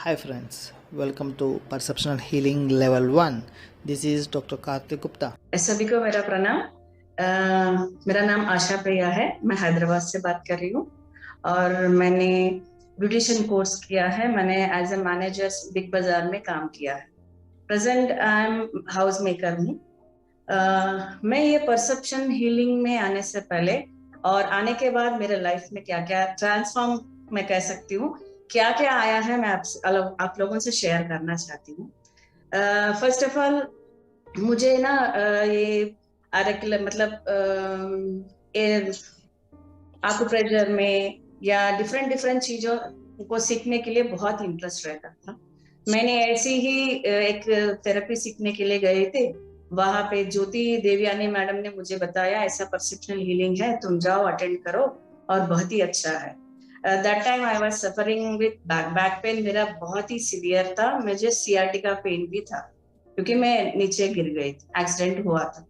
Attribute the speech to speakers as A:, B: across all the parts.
A: Hi friends, welcome to Perceptional Healing Level 1. This is Dr. Karthik Gupta.
B: सभी को मेरा प्रणाम। मेरा नाम आशा प्रिया है। मैं हैदराबाद से बात कर रही हूँ और मैंने ब्यूटिशियन कोर्स किया है। मैंने एज ए मैनेजर बिग बाजार में काम किया है। Present I am house maker हूँ। मैं ये परसेप्शन हीलिंग में आने से पहले और आने के बाद मेरे लाइफ में क्या क्या ट्रांसफॉर्म मैं कह सकती हूँ, क्या क्या आया है, मैं आप लोगों से शेयर करना चाहती हूँ। फर्स्ट ऑफ ऑल मुझे ना ये मतलब आकुप्रेशर में या डिफरेंट डिफरेंट चीजों को सीखने के लिए बहुत इंटरेस्ट रहता था। मैंने ऐसी ही एक थेरेपी सीखने के लिए गए थे। वहां पे ज्योति देवयानी मैडम ने मुझे बताया ऐसा परसेप्शनल हीलिंग है, तुम जाओ अटेंड करो और बहुत ही अच्छा है। That time I was suffering with back pain. मेरा बहुत ही सीवियर था। मुझे सियाटिका पेन भी था क्योंकि मैं नीचे गिर गई थी, एक्सीडेंट हुआ था।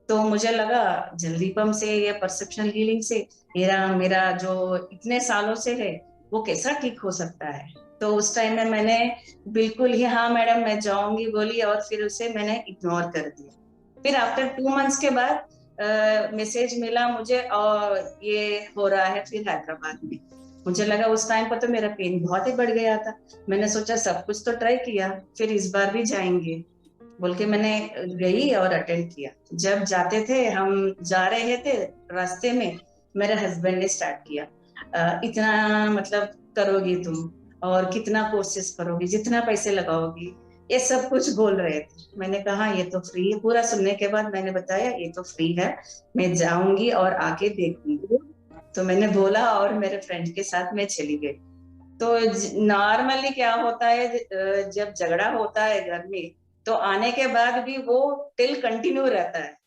B: तो मुझे लगा जल्दी पम से या परसेप्शनल हीलिंग से मेरा जो इतने सालों से है वो कैसा ठीक हो सकता है। तो उस टाइम में मैंने बिल्कुल ही हाँ मैडम मैं जाऊंगी बोली और फिर उसे मैंने इग्नोर कर दिया। फिर आफ्टर 2 मंथ्स के बाद मैसेज मिला मुझे और ये हो रहा है फिर हैदराबाद में। मुझे लगा उस टाइम पर तो मेरा पेन बहुत ही बढ़ गया था। मैंने सोचा सब कुछ तो ट्राई किया, फिर इस बार भी जाएंगे बोल के मैंने गई और अटेंड किया। जब जाते थे, हम जा रहे थे, रास्ते में मेरे हस्बैंड ने स्टार्ट किया, इतना मतलब करोगी तुम और कितना कोर्सेज करोगी, जितना पैसे लगाओगी, ये सब कुछ बोल रहे थे। मैंने कहा ये तो फ्री है। पूरा सुनने के बाद मैंने बताया ये तो फ्री है, मैं जाऊंगी और आके देखूंगी। तो मैंने बोला और मेरे फ्रेंड के साथ मैं चली गई। तो नॉर्मली क्या होता है, जब झगड़ा होता है घर में तो आने के बाद भी वो टिल कंटिन्यू रहता है।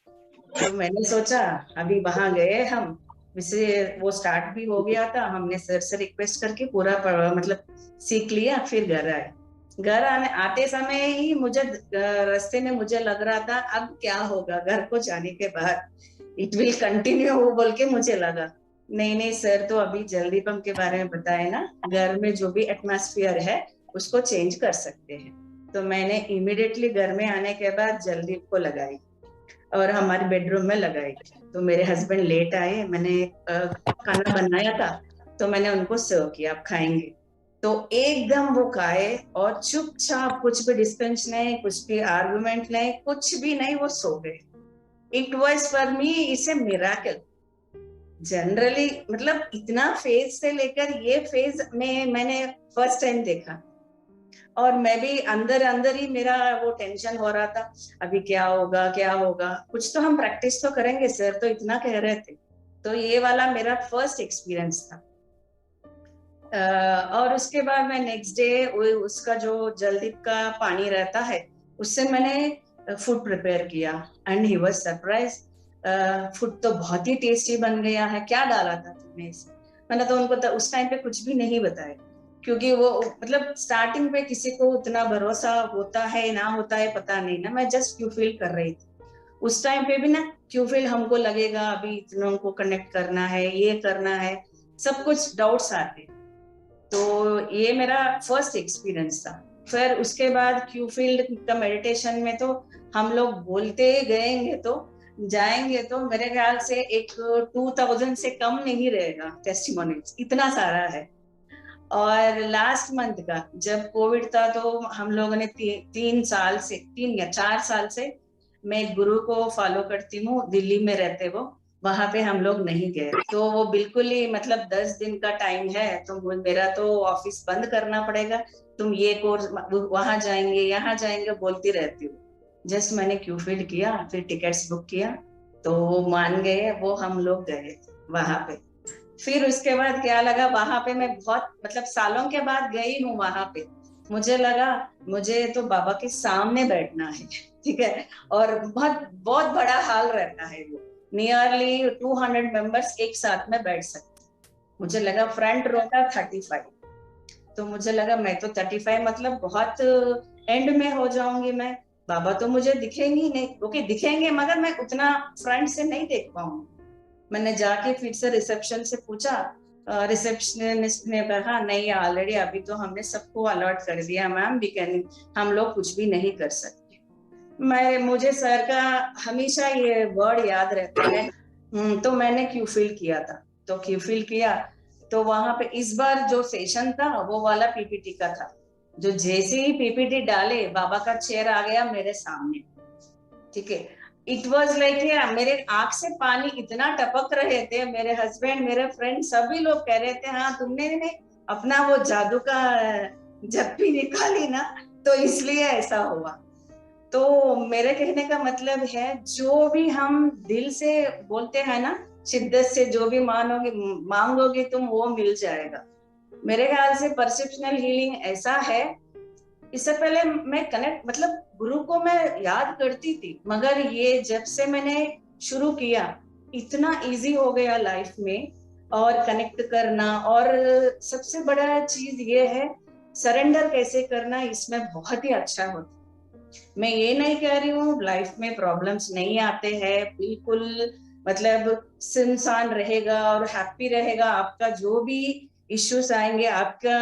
B: तो मैंने सोचा अभी वहां गए हम, वैसे वो स्टार्ट भी हो गया था, हमने सर से रिक्वेस्ट करके पूरा मतलब सीख लिया। फिर घर आए। घर आने आते समय ही मुझे रास्ते में मुझे लग रहा था अब क्या होगा घर को जाने के बाद, इट विल कंटिन्यू हो बोल के मुझे लगा। नहीं नहीं सर तो अभी जल्दी पम के बारे में बताए ना, घर में जो भी एटमॉस्फेयर है उसको चेंज कर सकते हैं। तो मैंने इमिडिएटली घर में आने के बाद जल्दी को लगाई और हमारे बेडरूम में लगाई। तो मेरे हस्बैंड लेट आए, मैंने खाना बनाया था तो मैंने उनको सर्व किया, आप खाएंगे। तो एकदम वो खाए और चुपचाप, कुछ भी डिस्कशन नहीं, कुछ भी आर्गुमेंट नहीं, कुछ भी नहीं, वो सो गए। It was for me it's a miracle. Generally मतलब इतना फेज से लेकर ये फेज में मैंने फर्स्ट टाइम देखा। और मैं भी अंदर अंदर ही मेरा वो टेंशन हो रहा था, अभी क्या होगा क्या होगा, कुछ तो हम प्रैक्टिस तो करेंगे सर तो इतना कह रहे थे। तो ये वाला मेरा फर्स्ट एक्सपीरियंस था। और उसके बाद मैं नेक्स्ट डे उसका जो जलदीप का पानी रहता है उससे मैंने फूड प्रिपेयर किया and he was surprise. Food तो बहुत ही टेस्टी बन गया है, क्या डाला था तुमने इसमें। मैंने तो उनको उस टाइम पे कुछ भी नहीं बताया क्योंकि वो मतलब स्टार्टिंग पे किसी को उतना भरोसा होता है ना होता है पता नहीं ना, मैं जस्ट क्यों फील कर रही थी उस टाइम पे भी ना, क्यों फील हमको लगेगा अभी इतनों को कनेक्ट करना है, ये करना है, सब कुछ डाउट्स आते। तो ये मेरा फर्स्ट एक्सपीरियंस था। फिर उसके बाद क्यू फील्ड का मेडिटेशन में तो हम लोग बोलते गएंगे तो जाएंगे तो मेरे ख्याल से एक 2000 से कम नहीं रहेगा टेस्टिमोनीज, इतना सारा है। और लास्ट मंथ का जब कोविड था तो हम लोगों ने 3 साल से 3 या 4 साल से मैं एक गुरु को फॉलो करती हूँ, दिल्ली में रहते वो, वहां पे हम लोग नहीं गए। तो वो बिल्कुल ही मतलब 10 दिन का टाइम है तो मेरा तो ऑफिस बंद करना पड़ेगा, तुम ये कोर्स वहां जाएंगे यहाँ जाएंगे बोलती रहती हूँ। जस्ट मैंने क्यू फील्ड किया, फिर टिकट्स बुक किया, तो वो मान गए, वो हम लोग गए वहां पे। फिर उसके बाद क्या लगा, वहां पे मैं बहुत मतलब सालों के बाद गई हूँ वहां पे। मुझे लगा मुझे तो बाबा के सामने बैठना है, ठीक है। और बहुत बहुत बड़ा हाल रहता है वो, नियरली 200 मेंबर्स एक साथ में बैठ सकते। मुझे लगा फ्रंट रो का 35, तो मुझे लगा मैं तो 35 मतलब बहुत एंड में हो जाऊंगी मैं, बाबा तो मुझे दिखेंगे ही नहीं, ओके दिखेंगे मगर मैं उतना फ्रंट से नहीं देख पाऊंगी। मैंने जाके फिर से रिसेप्शन से पूछा, रिसेप्शनिस्ट ने कहा नहीं, ऑलरेडी अभी तो हमने सबको अलर्ट कर दिया मैम, वी कैन, हम लोग कुछ भी नहीं कर सकते। मुझे सर का हमेशा ये वर्ड याद रहता है। तो मैंने क्यू फिल किया था, तो क्यू फिल किया, तो वहां पे इस बार जो सेशन था वो वाला पीपीटी का था। जो जैसे ही पीपीटी डाले, बाबा का चेयर आ गया मेरे सामने, ठीक है। इट वॉज लाइक, मेरे आंख से पानी इतना टपक रहे थे, मेरे हस्बैंड, मेरे फ्रेंड, सभी लोग कह रहे थे हाँ तुमने ने अपना वो जादू का झप्पी निकाली ना, तो इसलिए ऐसा हुआ। तो मेरे कहने का मतलब है, जो भी हम दिल से बोलते हैं ना, शिद्दत से जो भी मांगोगे तुम, वो मिल जाएगा। मेरे ख्याल से परसेप्शनल हीलिंग ऐसा है। इससे पहले मैं कनेक्ट, मतलब गुरु को मैं याद करती थी, मगर ये जब से मैंने शुरू किया, इतना इजी हो गया लाइफ में, और कनेक्ट करना, और सबसे बड़ा चीज ये है सरेंडर कैसे करना, इसमें बहुत ही अच्छा होता। मैं ये नहीं कह रही हूँ लाइफ में प्रॉब्लम्स नहीं आते हैं, बिल्कुल, मतलब सुनसान रहेगा और हैप्पी रहेगा, आपका जो भी इश्यूज आएंगे आपका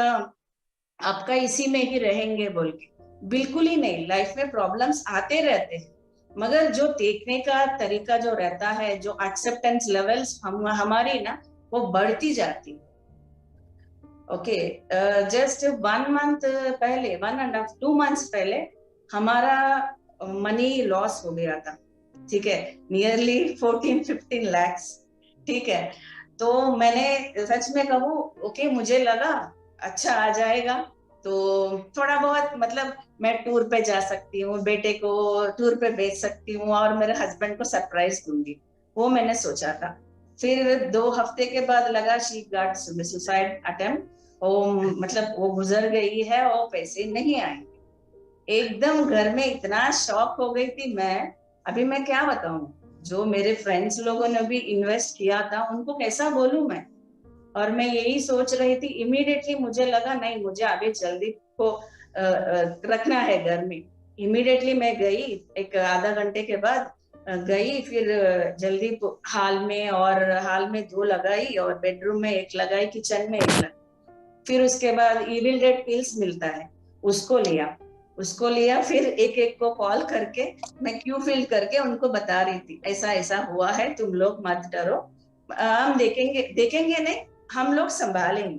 B: आपका इसी में ही रहेंगे बोल के, बिल्कुल ही नहीं। लाइफ में प्रॉब्लम्स आते रहते हैं, मगर जो देखने का तरीका जो रहता है, जो एक्सेप्टेंस लेवल्स हमारी ना, वो बढ़ती जाती। ओके, जस्ट 1 मंथ पहले, 1.5 2 मंथ्स पहले हमारा मनी लॉस हो गया था, ठीक है, नियरली 14-15 lakhs, ठीक है। तो मैंने सच में कहूँ, ओके, मुझे लगा अच्छा आ जाएगा, तो थोड़ा बहुत, मतलब मैं टूर पे जा सकती हूँ, बेटे को टूर पे भेज सकती हूँ, और मेरे हस्बैंड को सरप्राइज दूंगी, वो मैंने सोचा था। फिर 2 हफ्ते के बाद लगा शी गॉट सुसाइड अटेम्प्ट, वो मतलब वो गुजर गई है और पैसे नहीं आए। एकदम घर में इतना शॉक हो गई थी मैं, अभी मैं क्या बताऊं। जो मेरे फ्रेंड्स लोगों ने भी इन्वेस्ट किया था, उनको कैसा बोलूं मैं। और मैं यही सोच रही थी, इमीडिएटली मुझे लगा नहीं, मुझे अभी जल्दी को रखना है घर में। इमीडिएटली मैं गई, एक आधा घंटे के बाद गई, फिर जल्दी हाल में, और हाल में 2 लगाई, और बेडरूम में 1 लगाई, किचन में 1 लगाई। फिर उसके बाद इविल डेड पिल्स मिलता है, उसको लिया, फिर एक एक को कॉल करके मैं क्यू फिल करके उनको बता रही थी, ऐसा ऐसा हुआ है, तुम लोग मत डरो, हम देखेंगे, देखेंगे नहीं, हम लोग संभालेंगे।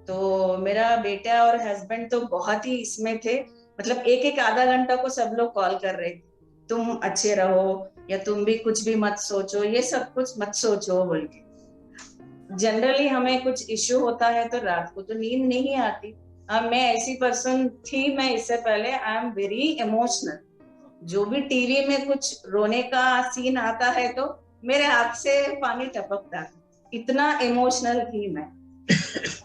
B: तो मेरा बेटा और हस्बैंड तो बहुत ही इसमें थे, मतलब एक एक आधा घंटा को सब लोग कॉल कर रहे थे, तुम अच्छे रहो, या तुम भी कुछ भी मत सोचो, ये सब कुछ मत सोचो बोल के। जनरली हमें कुछ इश्यू होता है तो रात को तो नींद नहीं आती। मैं ऐसी पर्सन थी, मैं इससे पहले आई एम वेरी इमोशनल। जो भी टीवी में कुछ रोने का सीन आता है तो मेरे आंख से पानी टपकता है, इतना इमोशनल थी मैं।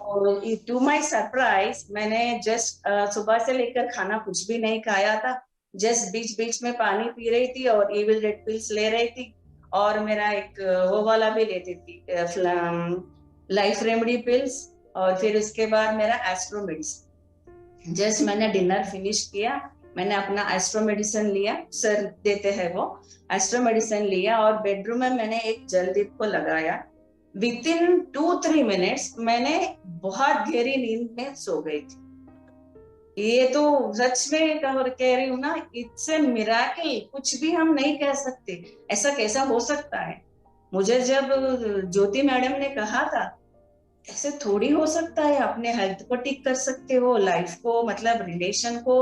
B: और टू माय सरप्राइज, मैंने जस्ट सुबह से लेकर खाना कुछ भी नहीं खाया था, जस्ट बीच बीच में पानी पी रही थी और इविल रेड पिल्स ले रही थी, और मेरा एक वो वाला भी लेती थी, लाइफ रेमेडी पिल्स, और फिर उसके बाद मेरा एस्ट्रो मेडिसिन। जस्ट मैंने डिनर फिनिश किया, मैंने अपना एस्ट्रो मेडिसिन लिया, सर देते हैं वो, एस्ट्रो मेडिसिन लिया, और बेडरूम में मैंने एक जलदीप को लगाया। विद इन 2-3 मिनट्स मैंने बहुत गहरी नींद में सो गई थी। ये तो सच में कह रही हूँ ना, इट्स ए मिराकल, कुछ भी हम नहीं कह सकते, ऐसा कैसा हो सकता है। मुझे जब ज्योति मैडम ने कहा था, ऐसे थोड़ी हो सकता है, अपने हेल्थ को ठीक कर सकते हो, लाइफ को, मतलब रिलेशन को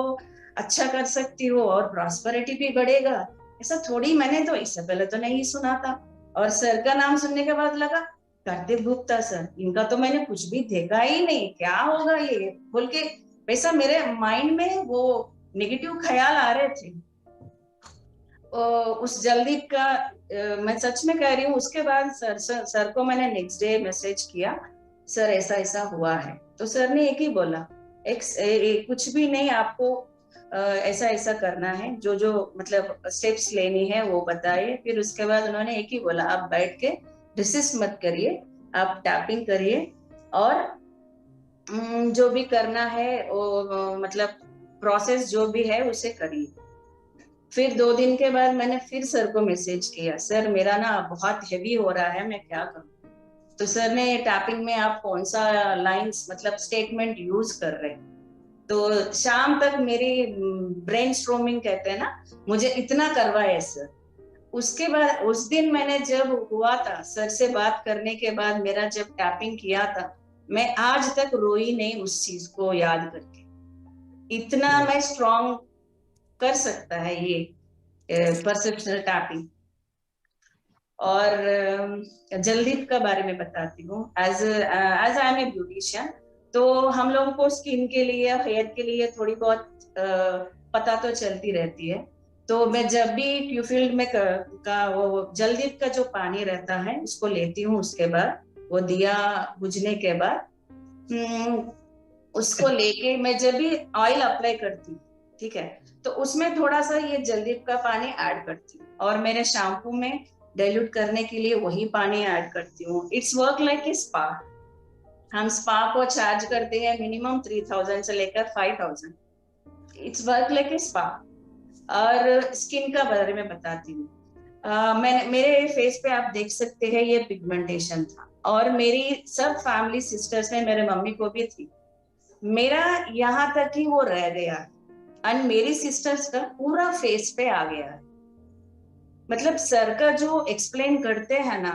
B: अच्छा कर सकती हो, और प्रॉस्पेरिटी भी बढ़ेगा, ऐसा थोड़ी, मैंने तो इससे पहले तो नहीं सुना था। और सर का नाम सुनने के बाद लगा कार्तिक गुप्ता सर, इनका तो मैंने कुछ भी देखा ही नहीं, क्या होगा ये बोल के, वैसा मेरे माइंड में वो नेगेटिव ख्याल आ रहे थे। उस जल्दी का मैं सच में कह रही हूँ, उसके बाद सर को मैंने नेक्स्ट डे मैसेज किया, सर ऐसा ऐसा हुआ है। तो सर ने एक ही बोला, कुछ भी नहीं, आपको ऐसा ऐसा करना है, जो जो मतलब स्टेप्स लेनी है वो बताइए। फिर उसके बाद उन्होंने एक ही बोला, आप बैठ के डिसिस्ट मत करिए, आप टैपिंग करिए, और जो भी करना है वो, मतलब प्रोसेस जो भी है उसे करिए। फिर 2 दिन के बाद मैंने फिर सर को मैसेज किया, सर मेरा ना बहुत हेवी हो रहा है, मैं क्या करूं। तो सर ने टैपिंग में आप कौन सा लाइंस मतलब स्टेटमेंट यूज कर रहे हैं। तो शाम तक मेरी ब्रेन स्ट्रोमिंग कहते हैं ना, मुझे इतना करवाए सर। उसके बाद उस दिन मैंने जब हुआ था सर से बात करने के बाद, मेरा जब टैपिंग किया था, मैं आज तक रोई नहीं उस चीज को याद करके। इतना मैं स्ट्रॉन्ग कर सकता है ये परसेप्शनल टैपिंग। और जलदीप का बारे में बताती हूँ। As I am a beautician, तो हम लोगों को स्किन के लिए, हेयर के लिए थोड़ी बहुत पता तो चलती रहती है। तो मैं जब भी ट्यूफील्ड में का वो जलदीप का जो पानी रहता है उसको लेती हूँ। उसके बाद वो दिया बुझने के बाद उसको लेके मैं जब भी ऑयल अप्लाई करती हूँ, ठीक है, तो उसमें थोड़ा सा ये जलदीप का पानी ऐड करती हूँ। और मेरे शैम्पू में डाइल्यूट करने के लिए वही पानी ऐड करती हूँ। It's work like a spa. हम स्पा को चार्ज करते हैं मिनिमम 3000 से लेकर 5000। It's work like a spa. और स्किन का बारे में बताती हूँ। मैंने मेरे फेस पे आप देख सकते हैं ये पिगमेंटेशन था, और मेरी सब फैमिली सिस्टर्स में मेरे मम्मी को भी थी। मेरा यहाँ तक ही वो रह गया, एंड मेरी सिस्टर्स का पूरा फेस पे आ गया है। मतलब सर का जो एक्सप्लेन करते हैं ना,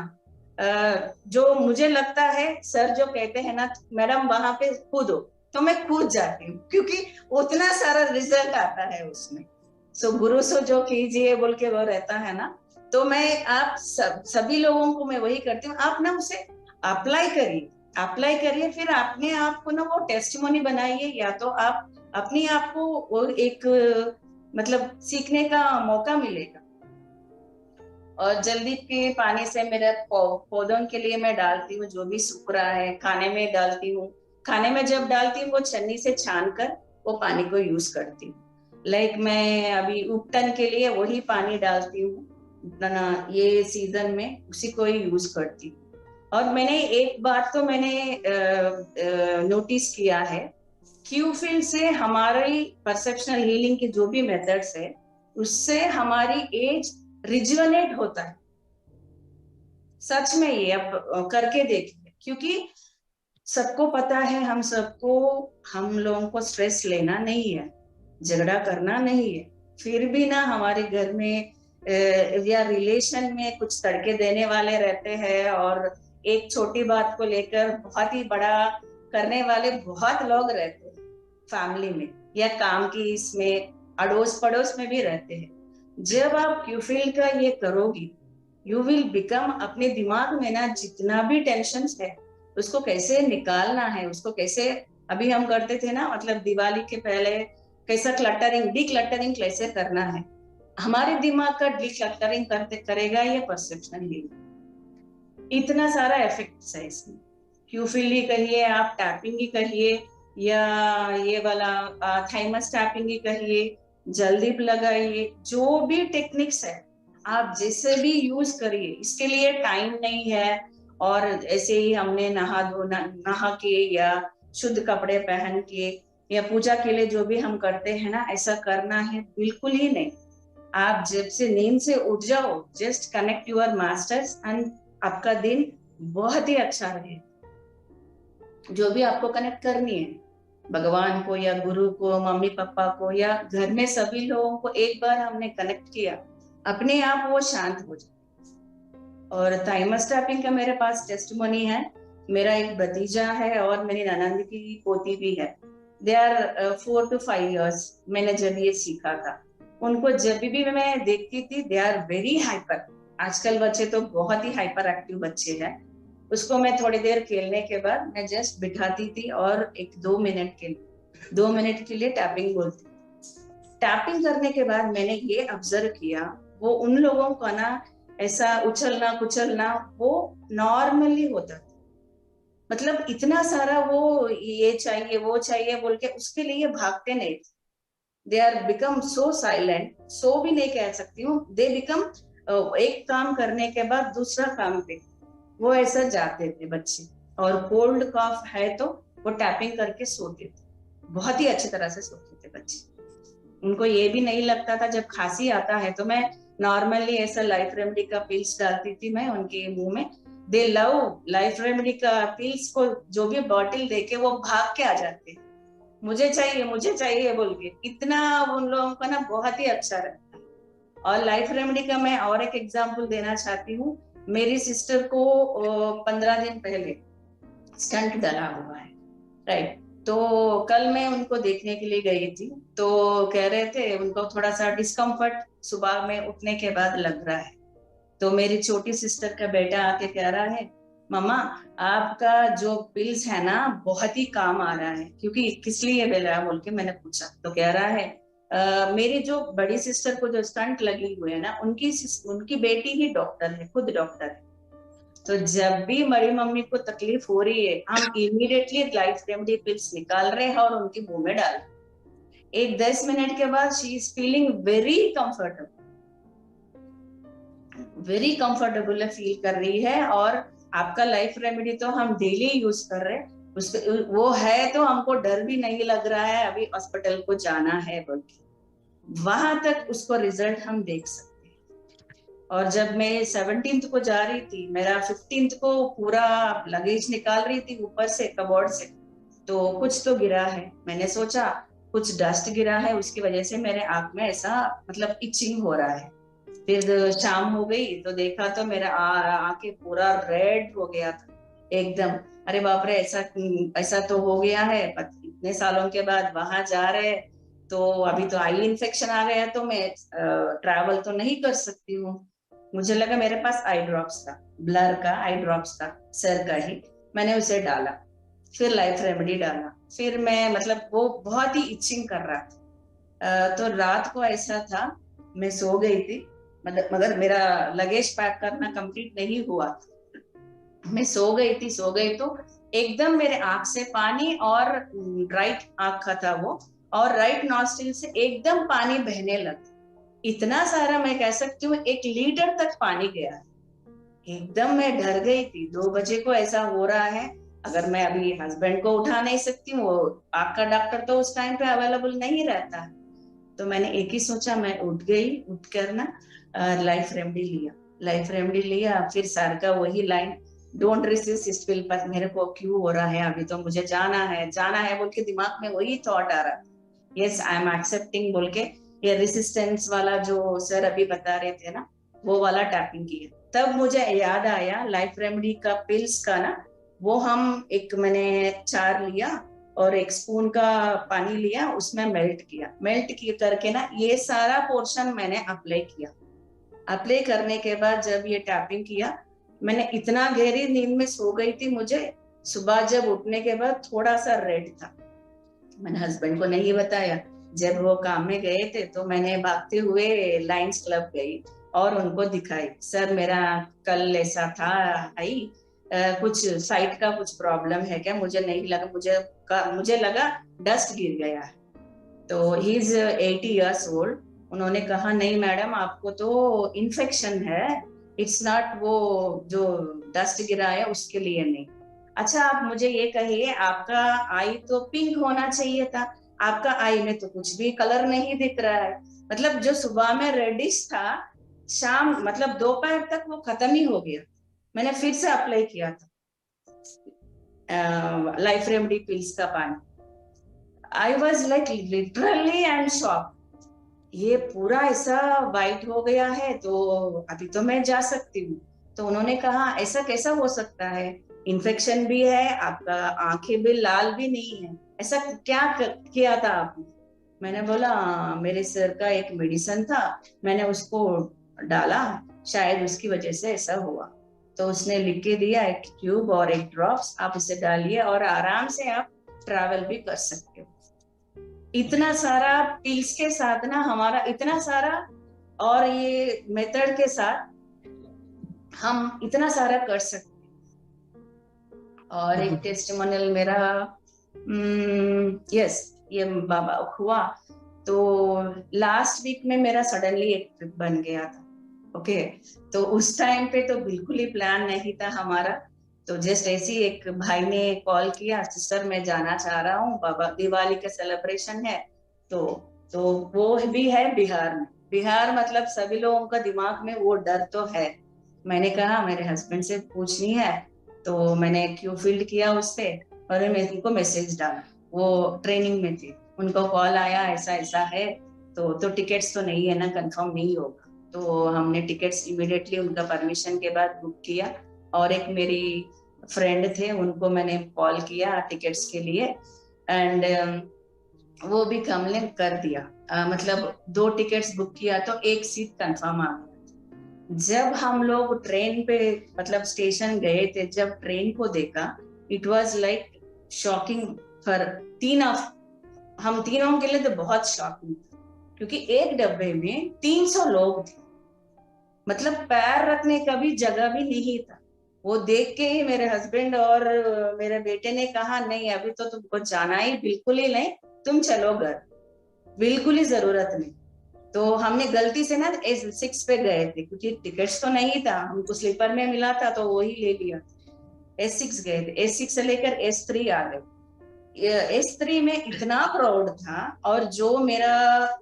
B: जो मुझे लगता है सर जो कहते हैं ना, मैडम वहां पे कूदो, तो मैं कूद जाती हूँ, क्योंकि उतना सारा रिजल्ट आता है उसमें। सो गुरु सो जो कीजिए बोल के वो रहता है ना। तो मैं आप सभी लोगों को मैं वही करती हूँ, आप ना उसे अप्लाई करिए, अप्लाई करिए, फिर अपने आप को ना वो टेस्टिमोनी बनाइए, या तो आप अपने आप को वो एक मतलब सीखने का मौका मिलेगा। और जल्दी के पानी से मेरे पौधों के लिए मैं डालती हूँ, जो भी सूख रहा है खाने में डालती हूँ। खाने में जब डालती हूँ वो छन्नी से छान कर वो पानी को यूज करती हूँ। लाइक मैं अभी उपटन के लिए वही पानी डालती हूँ ये सीजन में, उसी को ही यूज करती हूँ। और मैंने एक बात तो मैंने नोटिस किया है, क्यूफिल से हमारी परसेप्शनल हीलिंग के जो भी मेथड्स है, उससे हमारी एज रिजुवनेट होता है। सच में ये अब करके देखिए, क्योंकि सबको पता है, हम सबको, हम लोगों को स्ट्रेस लेना नहीं है, झगड़ा करना नहीं है, फिर भी ना हमारे घर में या रिलेशन में कुछ तड़के देने वाले रहते हैं, और एक छोटी बात को लेकर बहुत ही बड़ा करने वाले बहुत लोग रहते हैं फैमिली में, या काम की इसमें अड़ोस पड़ोस में भी रहते हैं। जब आप क्यूफिल का ये करोगी, यू विल बिकम, अपने दिमाग में ना जितना भी टेंशन है उसको कैसे निकालना है, उसको कैसे, अभी हम करते थे ना, मतलब दिवाली के पहले कैसा क्लटरिंग, डिक्लटरिंग कैसे करना है, हमारे दिमाग का डिक्लटरिंग करते करेगा ये परसेप्शन हीलिंग। इतना सारा इफेक्ट्स है इसमें। क्यूफिल ही कहिए, आप टैपिंग ही कहिए, या ये वाला थाइमस टैपिंग ही कहिए, जल्दी लगाइए, जो भी टेक्निक्स है आप जैसे भी यूज करिए, इसके लिए टाइम नहीं है। और ऐसे ही हमने नहा के या शुद्ध कपड़े पहन के या पूजा के लिए जो भी हम करते हैं ना, ऐसा करना है बिल्कुल ही नहीं। आप जब से नींद से उठ जाओ, just connect your masters and आपका दिन बहुत ही अच्छा रहे। जो भी आपको कनेक्ट करनी है, भगवान को या गुरु को, मम्मी पापा को, या घर में सभी लोगों को, एक बार हमने कनेक्ट किया, अपने आप वो शांत हो जाए। और थाइमस टैपिंग का मेरे पास टेस्टिमोनी है। मेरा एक भतीजा है और मेरी ननंद की पोती भी है। दे आर 4 to 5 years मैंने जब ये सीखा था। उनको जब भी मैं देखती थी, दे आर वेरी हाइपर। आजकल बच्चे तो बहुत ही हाइपर एक्टिव बच्चे हैं। उसको मैं थोड़ी देर खेलने के बाद मैं जस्ट बिठाती थी, और 2 मिनट के लिए टैपिंग बोलती। टैपिंग करने के बाद मैंने ये ऑब्जर्व किया, वो उन लोगों का ना ऐसा उछलना कुचलना वो नॉर्मली होता था। मतलब इतना सारा वो ये चाहिए वो चाहिए बोल के उसके लिए भागते नहीं थे। They are become so silent, सो भी नहीं कह सकती हूँ, दे बिकम एक काम करने के बाद दूसरा काम पे वो ऐसा जाते थे बच्चे। और कोल्ड कॉफ है तो वो टैपिंग करके सोते थे, बहुत ही अच्छी तरह से सोते थे बच्चे। उनको ये भी नहीं लगता था, जब खांसी आता है तो मैं नॉर्मली ऐसा लाइफ रेमेडी का पिल्स डालती थी मैं उनके मुंह में, दे लव लाइफ रेमेडी का पिल्स को, जो भी बॉटल देके वो भाग के आ जाते हैं, मुझे चाहिए बोल के। इतना उन लोगों का ना बहुत ही अच्छा रहता है। और लाइफ रेमेडी का मैं और एक एग्जांपल देना चाहती हूँ। मेरी सिस्टर को 15 दिन पहले स्टंट डला हुआ है, राइट। तो कल मैं उनको देखने के लिए गई थी, तो कह रहे थे उनको थोड़ा सा डिस्कम्फर्ट सुबह में उठने के बाद लग रहा है। तो मेरी छोटी सिस्टर का बेटा आके कह रहा है, मम्मा आपका जो पिल्स है ना बहुत ही काम आ रहा है, क्योंकि किस लिए बेल रहा है बोल के मैंने पूछा। तो कह रहा है मेरी जो बड़ी सिस्टर को जो स्टंट लगी हुई है ना, उनकी बेटी ही डॉक्टर है, खुद डॉक्टर है। तो जब भी बड़ी मम्मी को तकलीफ हो रही है, हम इमीडिएटली लाइफ रेमेडी पिल्स निकाल रहे हैं और उनके मुंह में डाल रहे हैं। एक 10 मिनट के बाद she is feeling very comfortable feel कर रही है। और आपका लाइफ रेमेडी तो हम डेली यूज कर रहे हैं, वो है तो हमको डर भी नहीं लग रहा है अभी हॉस्पिटल को जाना है बोल के। वहां तक उसको रिजल्ट हम देख सकते हैं। और जब मैं 17th को जा रही थी, मेरा 15th को पूरा लगेज निकाल रही थी ऊपर से कबोर्ड से, तो कुछ तो गिरा है। मैंने सोचा कुछ डस्ट गिरा है, उसकी वजह से मेरे आंख में ऐसा मतलब इचिंग हो रहा है। फिर शाम हो गई तो देखा तो मेरा आंखें पूरा रेड हो गया था एकदम। अरे बाप रे, ऐसा ऐसा तो हो गया है। इतने सालों के बाद वहां जा रहे हैं, तो अभी तो आई इन्फेक्शन आ गया, तो मैं ट्रैवल तो नहीं कर सकती हूँ। मुझे लगा मेरे पास आई ड्रॉप्स था, ब्लर का आई ड्रॉप्स था, सर का ही। मैंने उसे डाला, फिर लाइफ रेमेडी डाला। फिर मैं मतलब वो बहुत ही इचिंग कर रहा था। तो रात को ऐसा था, मैं सो गई थी, मगर मेरा लगेज पैक करना कंप्लीट नहीं हुआ। मैं सो गई तो एकदम मेरे आंख से पानी, और राइट आंख का था वो, और राइट नॉस्ट्रिल से एकदम पानी बहने लगा। इतना सारा, मैं कह सकती हूँ 1 लीटर तक पानी गया। एकदम मैं डर गई थी। 2 बजे को ऐसा हो रहा है, अगर मैं अभी हस्बैंड को उठा नहीं सकती हूँ, वो आंख का डॉक्टर तो उस टाइम पे अवेलेबल नहीं रहता। तो मैंने एक ही सोचा, मैं उठ गई, उठ कर ना लाइफ रेमेडी लिया। फिर सर का वही लाइन, डोंट रेसिस्ट इस पिल पर, मेरे को क्यों हो रहा है, अभी तो मुझे जाना है बोल के दिमाग में वही थॉट आ रहा। यस आई एम एक्सेप्टिंग बोल के ये रेसिस्टेंस वाला जो सर अभी बता रहे थे ना, वो वाला टैपिंग किया। तब मुझे याद आया लाइफ रेमेडी का पिल्स का ना, वो हम एक, मैंने 4 लिया और 1 स्पून का पानी लिया, उसमें मेल्ट किया करके ना ये सारा पोर्शन मैंने अप्लाई किया। अप्लाई करने के बाद जब ये टैपिंग किया, मैंने इतना गहरी नींद में सो गई थी, मुझे सुबह जब उठने के बाद थोड़ा सा रेड था। मैंने हस्बैंड को नहीं बताया। जब वो काम में गए थे तो मैंने भागते हुए लायंस क्लब गई और उनको दिखाई, सर मेरा कल ऐसा था, आई कुछ साइट का कुछ प्रॉब्लम है क्या, मुझे नहीं लगा, मुझे लगा डस्ट गिर गया है। तो ही इज 80 years old। उन्होंने कहा नहीं मैडम, आपको तो इन्फेक्शन है, इट्स नॉट वो जो डस्ट गिरा है उसके लिए नहीं। अच्छा आप मुझे ये कहिए, आपका आई तो पिंक होना चाहिए था, आपका आई में तो कुछ भी कलर नहीं दिख रहा है। मतलब जो सुबह में रेडिश था, शाम मतलब दोपहर तक वो खत्म ही हो गया। मैंने फिर से अप्लाई किया था लाइफ रेमेडी पिल्स का पानी। I was like literally I am shock, ये पूरा ऐसा वाइट हो गया है, तो अभी तो मैं जा सकती हूँ। तो उन्होंने कहा ऐसा कैसा हो सकता है, इन्फेक्शन भी है, आपका आंखें भी लाल भी नहीं है, ऐसा क्या किया था आपने। मैंने बोला मेरे सर का एक मेडिसिन था, मैंने उसको डाला, शायद उसकी वजह से ऐसा हुआ। तो उसने लिख के दिया 1 ट्यूब और 1 ड्रॉप्स, आप उसे डालिए और आराम से आप ट्रैवल भी कर सकते हो। इतना सारा पिल्स के साथ ना, हमारा इतना सारा, और ये मेथड के साथ हम इतना सारा कर सकते हैं। और एक टेस्टिमोनियल मेरा, यस, ये बाबा हुआ। तो लास्ट वीक में मेरा सडनली एक ट्रिप बन गया था। ओके, तो उस टाइम पे तो बिल्कुल ही प्लान नहीं था हमारा। तो जस्ट ऐसी एक भाई ने कॉल किया, सिस्टर मैं जाना चाह रहा हूँ, बाबा दिवाली का सेलिब्रेशन है। तो तो वो भी है बिहार में। बिहार मतलब सभी लोगों का दिमाग में वो डर तो है। मैंने कहा मेरे हस्बैंड से पूछनी है, तो मैंने क्यू फील्ड किया उससे और मैं उनको मैसेज डाला। वो ट्रेनिंग में थे, उनको कॉल आया ऐसा ऐसा है, तो टिकट्स तो नहीं है ना, कंफर्म नहीं होगा। तो हमने टिकट्स इमीडिएटली उनका परमिशन के बाद बुक किया, और एक मेरी फ्रेंड थे उनको मैंने कॉल किया टिकट्स के लिए, एंड वो भी हमने कर दिया। मतलब 2 टिकट्स बुक किया तो एक सीट कंफर्म आ गया। जब हम लोग ट्रेन पे मतलब स्टेशन गए थे, जब ट्रेन को देखा, it was like shocking for तीन ऑफ हम तीनों के लिए तो बहुत शॉकिंग था, क्योंकि एक डब्बे में 300 लोग थे, मतलब पैर रखने का भी जगह भी नहीं था। वो देख के ही मेरे हस्बैंड और मेरे बेटे ने कहा नहीं अभी तो तुमको जाना ही बिल्कुल ही नहीं, तुम चलो घर, बिल्कुल ही जरूरत नहीं। तो हमने गलती से ना S6 पे गए थे, क्योंकि टिकट्स तो नहीं था, हमको स्लीपर में मिला था तो वही ले लिया। S6 गए थे, S6 से लेकर S3 आ गए। S3 में इतना क्राउड था, और जो मेरा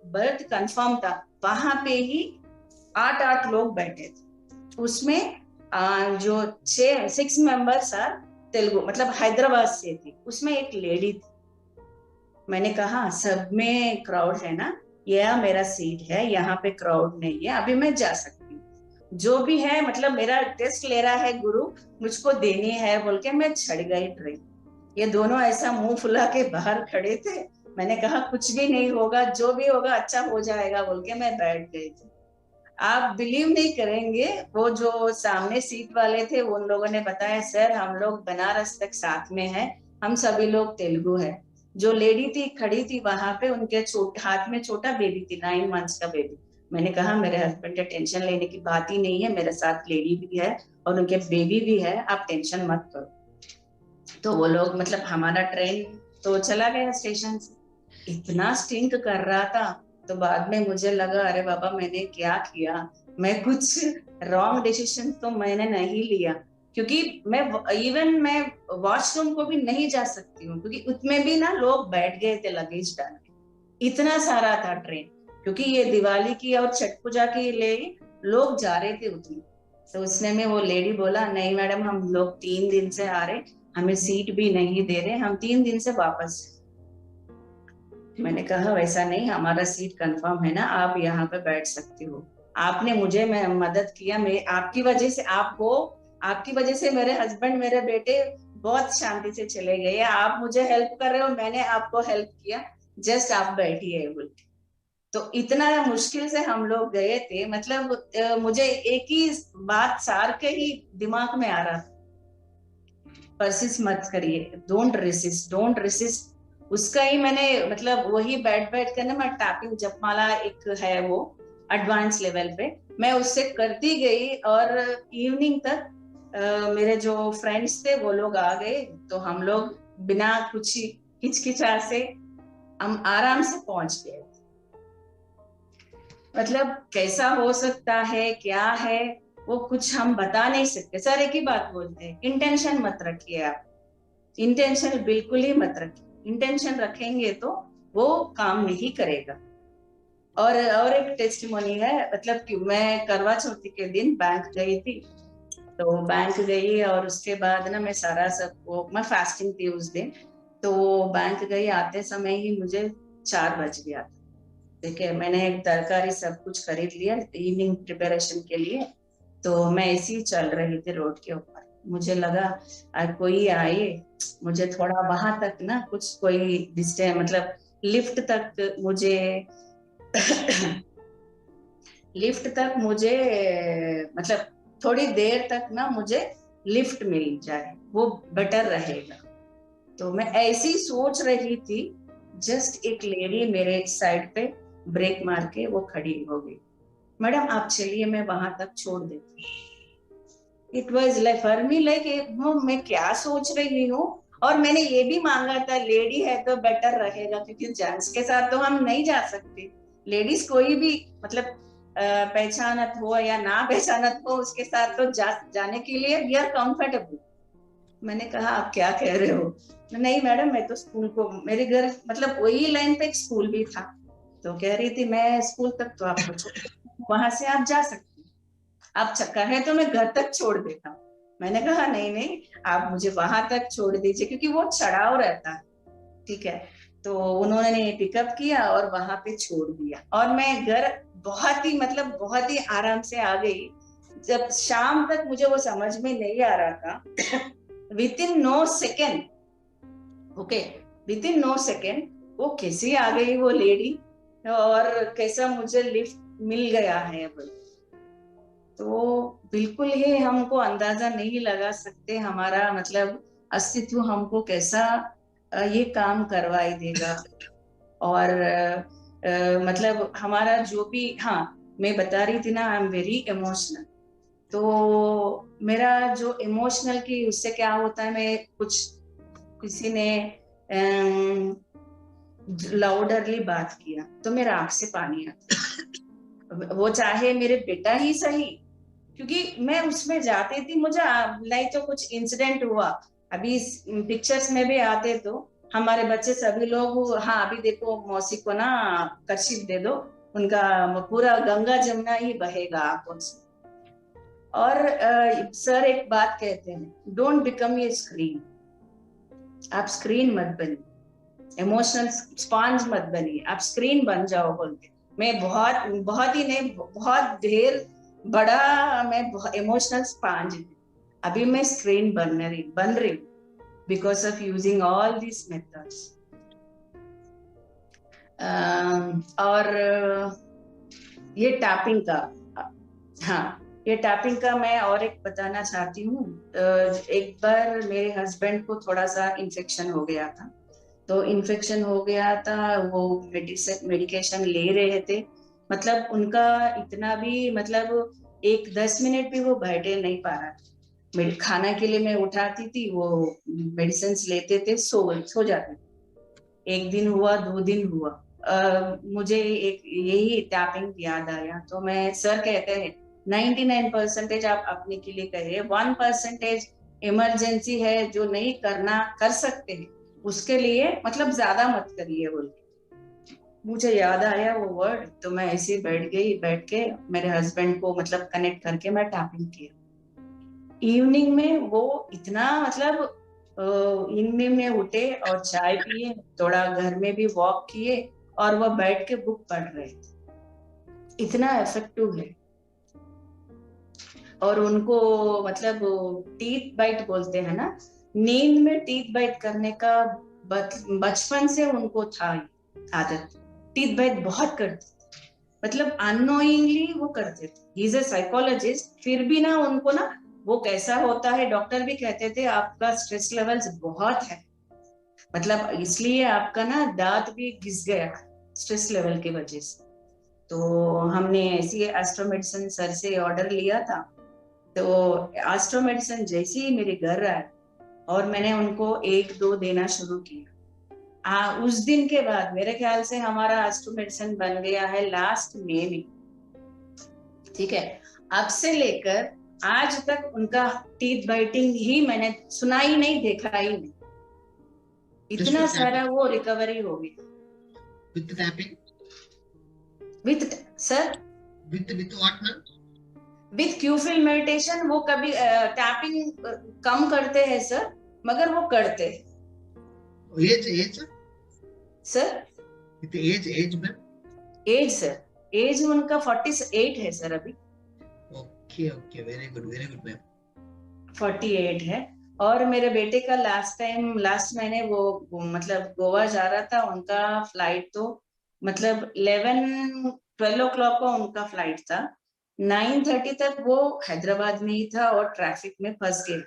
B: बर्थ कंफर्म था वहां पे ही 8 लोग बैठे थे। उसमें जो 6 मेंबर्स तेलुगु मतलब हैदराबाद से थी, उसमें एक लेडी थी। मैंने कहा सब में क्राउड है ना, यह मेरा सीट है, यहाँ पे क्राउड नहीं है, अभी मैं जा सकती हूँ। जो भी है मतलब मेरा टेस्ट ले रहा है गुरु, मुझको देनी है बोल के मैं चढ़ गई ट्रेन। ये दोनों ऐसा मुंह फुला के बाहर खड़े थे। मैंने कहा कुछ भी नहीं होगा, जो भी होगा अच्छा हो जाएगा बोल के मैं बैठ गई थी। आप बिलीव नहीं करेंगे, वो जो सामने सीट वाले थे उन लोगों ने बताया सर हम लोग बनारस तक साथ में है, हम सभी लोग तेलुगु है। जो लेडी थी खड़ी थी वहां पे, उनके हाथ में छोटा बेबी थी, 9 मंथ्स का बेबी। मैंने कहा मेरे हस्बैंड के टेंशन लेने की बात ही नहीं है, मेरे साथ लेडी भी है और उनके बेबी भी है, आप टेंशन मत करो। तो वो लोग मतलब हमारा ट्रेन तो चला गया स्टेशन से। इतना स्टिंक कर रहा था, तो बाद में मुझे लगा अरे बाबा मैंने क्या किया, मैं कुछ रॉन्ग डिसीजन तो मैंने नहीं लिया, क्योंकि मैं वॉशरूम को भी नहीं जा सकती हूँ, क्योंकि उसमें भी ना लोग बैठ गए थे लगेज डाल के, इतना सारा था ट्रेन, क्योंकि ये दिवाली की और छठ पूजा के लिए लोग जा रहे थे उतनी। तो उसने में वो लेडी बोला नहीं मैडम हम लोग 3 दिन से आ रहे, हमें सीट भी नहीं दे रहे, हम 3 दिन से वापस। मैंने कहा वैसा नहीं, हमारा सीट कंफर्म है ना, आप यहाँ पे बैठ सकती हो। आपने मुझे मैं मदद किया, मैं आपकी वजह से आपकी वजह से मेरे हस्बैंड मेरे बेटे बहुत शांति से चले गए। आप मुझे हेल्प कर रहे हो, मैंने आपको हेल्प किया, जस्ट आप बैठिए बोल के। तो इतना मुश्किल से हम लोग गए थे, मतलब मुझे एक ही बात सार के ही दिमाग में आ रहा था, परसिस मत करिए, डोंट रेसिस्ट। उसका ही मैंने मतलब वही बैठ बैठ कर ना मैं टैपिंग जपमाला एक है वो एडवांस लेवल पे, मैं उससे करती गई, और इवनिंग तक मेरे जो फ्रेंड्स थे वो लोग आ गए, तो हम लोग बिना कुछ हिचकिचा से हम आराम से पहुंच गए। मतलब कैसा हो सकता है क्या है वो कुछ हम बता नहीं सकते सर। एक ही बात बोलते हैं, इंटेंशन मत रखिए आप, इंटेंशन बिल्कुल ही मत रखिए, इंटेंशन रखेंगे तो वो काम नहीं करेगा। और एक टेस्टिमोनी है, मतलब कि मैं करवा चौथी के दिन बैंक गई थी, तो बैंक गई और उसके बाद ना मैं सारा सब वो मैं फास्टिंग थी उस दिन, तो बैंक गई, आते समय ही मुझे 4 बज गया था। ठीक है, मैंने एक तरकारी सब कुछ खरीद लिया इवनिंग प्रिपरेशन के लिए, तो मैं ऐसे ही चल रही थी रोड के ऊपर, मुझे लगा कोई आए, मुझे थोड़ा वहां तक ना कुछ कोई डिस्टेंस मतलब लिफ्ट तक मुझे लिफ्ट तक मुझे मतलब थोड़ी देर तक ना मुझे लिफ्ट मिल जाए वो बेटर रहेगा। तो मैं ऐसी सोच रही थी, जस्ट एक लेडी मेरे साइड पे ब्रेक मार के वो खड़ी हो गई, मैडम आप चलिए मैं वहां तक छोड़ देती हूँ। It was like for me like मैं क्या सोच रही हूँ। और मैंने ये भी मांगा था लेडी है तो बेटर रहेगा, क्योंकि जेंट्स के साथ तो हम नहीं जा सकते, लेडीज कोई भी मतलब पहचानत हो या ना पहचानत हो उसके साथ तो जाने के लिए वी आर कंफर्टेबल। मैंने कहा आप क्या कह रहे हो, नहीं मैडम मैं तो स्कूल को मेरे घर मतलब वही लाइन पे एक स्कूल भी था, तो कह रही थी मैं स्कूल तक तो आपको छोड़ वहां से आप जा सकते। आप चक्कर है तो मैं घर तक छोड़ देता हूँ। मैंने कहा नहीं नहीं, आप मुझे वहां तक छोड़ दीजिए, क्योंकि वो चढ़ाव रहता है। ठीक है, तो उन्होंने पिकअप किया और वहां पे छोड़ दिया, और मैं घर बहुत ही मतलब बहुत ही आराम से आ गई। जब शाम तक मुझे वो समझ में नहीं आ रहा था, within no second, okay, within no second वो कैसे आ गई वो लेडी, और कैसा मुझे लिफ्ट मिल गया है बोल। तो बिल्कुल ही हमको अंदाजा नहीं लगा सकते हमारा मतलब अस्तित्व हमको कैसा ये काम करवाई देगा। और मतलब हमारा जो भी, हाँ, मैं बता रही थी ना, आई एम वेरी इमोशनल। तो मेरा जो इमोशनल की उससे क्या होता है, मैं कुछ, किसी ने लाउडरली बात किया तो मेरा आंख से पानी आता, वो चाहे मेरे बेटा ही सही, क्योंकि मैं उसमें जाती थी, मुझे नहीं तो कुछ इंसिडेंट हुआ, अभी पिक्चर्स में भी आते तो हमारे बच्चे सभी लोग, हाँ अभी देखो मौसी को ना कर्शीफ दे दो, उनका पूरा गंगा जमुना ही बहेगा आंखों से। और सर एक बात कहते हैं, डोंट बिकम ए स्क्रीन, आप स्क्रीन मत बनिए, इमोशनल स्पॉन्ज मत बनिए, आप स्क्रीन बन जाओ बोलते। मैं बहुत बहुत ही नहीं, बहुत ढेर बड़ा, मैं इमोशनल स्पॉन्ज हूँ। अभी मैं स्क्रीन बन रही हूँ because of using all this methods. और ये टैपिंग का, हाँ, ये टैपिंग का मैं और एक बताना चाहती हूँ। एक बार मेरे हस्बैंड को थोड़ा सा इन्फेक्शन हो गया था, तो इन्फेक्शन हो गया था, वो मेडिकेशन ले रहे थे, मतलब उनका इतना भी मतलब एक 10 मिनट भी वो बैठे नहीं पा रहा था। मेरे खाना के लिए मैं उठाती थी, वो मेडिसिन लेते थे, सो जाते थे। एक दिन हुआ, 2 दिन हुआ, मुझे एक यही टैपिंग याद आया, तो मैं, सर कहते हैं 99% आप अपने के लिए करिए, 1% इमरजेंसी है जो नहीं करना कर सकते हैं, उसके लिए मतलब ज्यादा मत करिए बोल के। मुझे याद आया वो वर्ड, तो मैं ऐसे ही बैठ गई, बैठ के मेरे हस्बैंड को मतलब कनेक्ट करके मैं टैपिंग किया। इवनिंग में वो इतना मतलब इवनिंग में उठे और चाय पिए, थोड़ा घर में भी वॉक किए, और वो बैठ के बुक पढ़ रहे थे, इतना इफेक्टिव है। और उनको मतलब टीथ बाइट बोलते हैं ना, नींद में टीथ बाइट करने का बचपन से उनको था आदत, टीथ बाइट बहुत करते थे, मतलब अननोइंगली वो करते थे। ही इज अ साइकोलॉजिस्ट, फिर भी ना उनको ना वो कैसा होता है, डॉक्टर भी कहते थे आपका स्ट्रेस लेवल्स बहुत है, मतलब इसलिए आपका ना दांत भी घिस गया स्ट्रेस लेवल की वजह से। तो हमने ऐसी एस्ट्रो मेडिसिन सर से ऑर्डर लिया था, तो एस्ट्रो मेडिसिन जैसे ही मेरे घर आए और मैंने उनको 1-2 देना शुरू किया, उस दिन के बाद मेरे ख्याल से हमारा एस्ट्रो मेडिसिन बन गया है लास्ट मई में। ठीक है, अब से लेकर आज तक उनका टीथ बाइटिंग ही मैंने सुना ही नहीं, देखा ही नहीं,
C: Just
B: इतना
C: with
B: सारा
C: tapping.
B: वो रिकवरी हो गई
C: With the tapping.
B: With, sir
C: With what, ma'am?
B: With क्यूफिल मेडिटेशन। वो कभी टैपिंग कम करते हैं सर, मगर वो करते हैं
C: Age, sir?
B: Sir.
C: With the age, ma'am?
B: Age sir, age उनका 48 है सर अभी,
C: Okay, very good, ma'am.
B: 48 है। और मेरे बेटे का लास्ट महीने वो मतलब गोवा जा रहा था, उनका फ्लाइट तो मतलब 11-12 o'clock का उनका फ्लाइट था, 9:30 तक वो हैदराबाद में ही था और ट्रैफिक में फंस गया।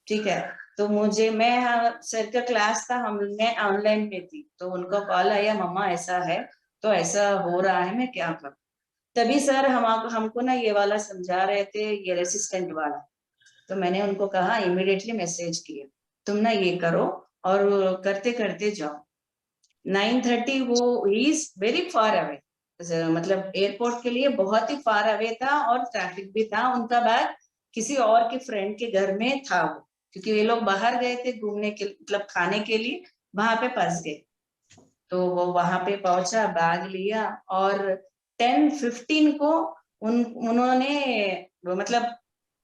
B: ठीक है, तो मुझे, मैं सर का क्लास था, मैं ऑनलाइन में थी, तो उनको कॉल आया, मम्मा ऐसा है, तो ऐसा हो रहा है, मैं क्या करूं। तभी सर हमको ना ये वाला समझा रहे थे, ये रेसिस्टेंट वाला। तो मैंने उनको कहा, इमिडिएटली मैसेज किया, तुम ना ये करो, और करते करते जाओ। 9:30, वो इज वेरी फार अवे, मतलब एयरपोर्ट के लिए बहुत ही फार अवे था, और ट्रैफिक भी था, उनका बैग किसी और के फ्रेंड के घर में था वो, क्योंकि ये लोग बाहर गए थे घूमने के मतलब खाने के लिए, वहां पे फंस गए। तो वो वहां पे पहुंचा, बैग लिया, और 10:15 को उन्होंने वो मतलब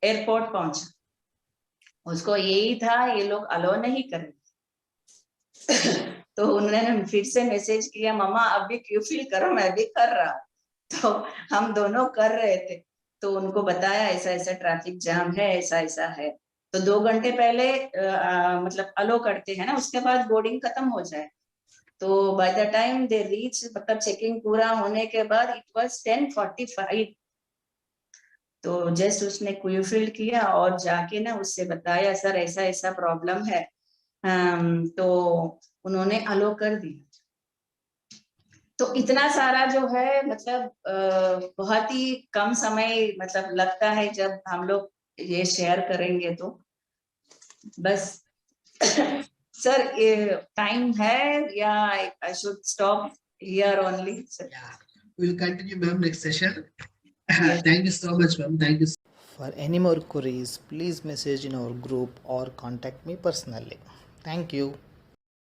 B: एयरपोर्ट पहुंचा, उसको यही था ये लोग अलो नहीं करेंगे। तो उन्होंने फिर से मैसेज किया, मम्मा अभी क्यों फील करो, मैं भी कर रहा। तो हम दोनों कर रहे थे, तो उनको बताया ऐसा ऐसा ट्रैफिक जाम है, ऐसा ऐसा है। तो 2 घंटे पहले मतलब अलो करते हैं ना, उसके बाद बोर्डिंग खत्म हो जाए। तो by the time they reach, मतलब चेकिंग पूरा होने के बाद इट वाज 10:45। तो जस्ट उसने क्यू फील्ड किया और जाके ना उससे बताया, सर ऐसा ऐसा प्रॉब्लम है। तो उन्होंने अलो कर दिया। तो इतना सारा जो है मतलब बहुत ही कम समय मतलब लगता है जब हम लोग ये शेयर करेंगे तो बस। सर ये टाइम है या I should stop here only sir?
C: Yeah. We'll continue, ma'am, next session.
B: Yes.
C: Thank you so much, ma'am. Thank you.
A: For any more queries, please message in our group or contact me personally. Thank you.